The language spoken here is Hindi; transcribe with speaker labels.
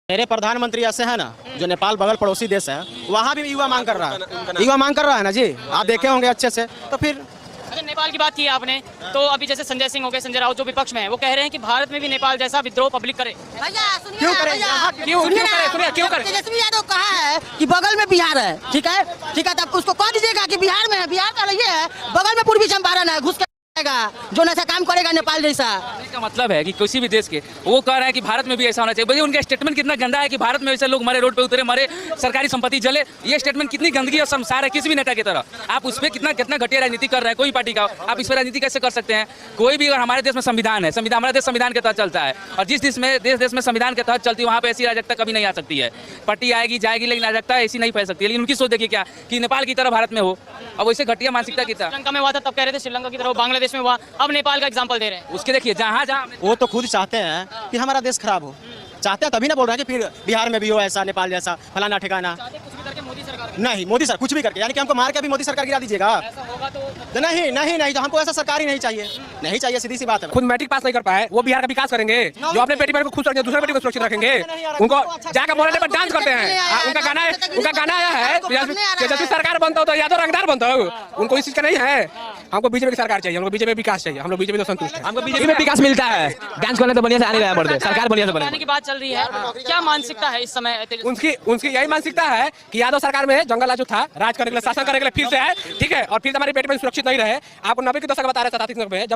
Speaker 1: मेरे प्रधानमंत्री ऐसे है ना, जो नेपाल बगल पड़ोसी देश है, वहाँ भी युवा मांग कर रहा है, युवा मांग कर रहा है ना जी, आप देखे होंगे अच्छे से। तो फिर
Speaker 2: अच्छा, नेपाल की बात की आपने, तो अभी जैसे संजय सिंह हो गए, संजय राउत जो विपक्ष में है, वो कह रहे हैं कि भारत में भी नेपाल जैसा विद्रोह पब्लिक करे।
Speaker 1: क्यों करे?
Speaker 3: क्यों करे? तेजस्वी यादव कहा है कि बगल में बिहार है, ठीक है, तब उसको कह दीजिएगा कि बिहार में है, बिहार का ये है, बगल में पूर्वी चंपारण है, घुस जो नशा काम करेगा नेपाल जैसा।
Speaker 4: इसका मतलब है कि किसी भी देश के वो कह रहे हैं कि भारत में भी ऐसा होना चाहिए। भैया उनका स्टेटमेंट कितना गंदा है कि भारत में ऐसे लोग मरे, रोड पे उतरे, मरे, सरकारी संपत्ति जले। ये स्टेटमेंट कितनी गंदगी और शर्मसार है किसी भी नेता की तरह। आप उस पर कितना घटिया राजनीति कर रहे हैं, कोई पार्टी का, आप इस पर राजनीति कैसे कर सकते हैं? कोई भी, अगर हमारे देश में संविधान है, हमारा देश संविधान के तहत चलता है, और जिस देश में संविधान के तहत चलती है वहाँ पे ऐसी राजकता कभी नहीं आ सकती है। पार्टी आएगी जाएगी, लेकिन राजकता ऐसी नहीं फैल सकती है। लेकिन उनकी सोच देखिए क्या, कि नेपाल की तरह भारत में हो। अब वैसे घटिया मानसिकता की तरह
Speaker 2: श्रीलंका में हुआ था तब कह रहे थे श्रीलंका की तरह, बांग्लादेश में हुआ, अब नेपाल का एग्जांपल दे रहे हैं।
Speaker 4: उसके देखिए जहाँ
Speaker 1: वो तो खुद चाहते हैं कि हमारा देश खराब हो, चाहते हैं, तभी ना बोल रहे हैं कि फिर बिहार में भी हो ऐसा, नेपाल जैसा, फलाना ठिकाना। नहीं, मोदी सर कुछ भी करके, यानी कि हमको मार के भी मोदी सरकार गिरा दीजिएगा। तो नहीं, तो हमको ऐसा सरकार ही नहीं चाहिए, सीधी सी बात है।
Speaker 5: खुद मैट्रिक पास नहीं कर पाए, वो बिहार का विकास करेंगे। जो अपने बेटी को खुश रखेंगे, दूसरे बेटी को सुरक्षित रखेंगे। उनको जाकर बोलने पर डांस करते हैं। उनका गाना आया है, तेजस्वी सरकार बनता हो तो यादव रंगदार बनता हो। उनको इस चीज का नहीं है। हमको बीजेपी की सरकार चाहिए, हमको बीजेपी विकास चाहिए, हम लोग बीजेपी तो संतुष्ट हैं।
Speaker 6: हमको बीजेपी में विकास मिलता है, डांस करने तो बढ़िया से आने लगा पड़ते, सरकार बढ़िया से बने
Speaker 2: की बात चल रही है, क्या मानसिकता है इस समय?
Speaker 5: उनकी यही मानसिकता है कि यादव सरकार में जंगल राज था, राज करने के लिए, शासन करने के लिए फिर से है, ठीक है, और फिर हमारी बेटी में सुरक्षित नहीं रहे। आपको 90 के दशक बता रहे, 87 में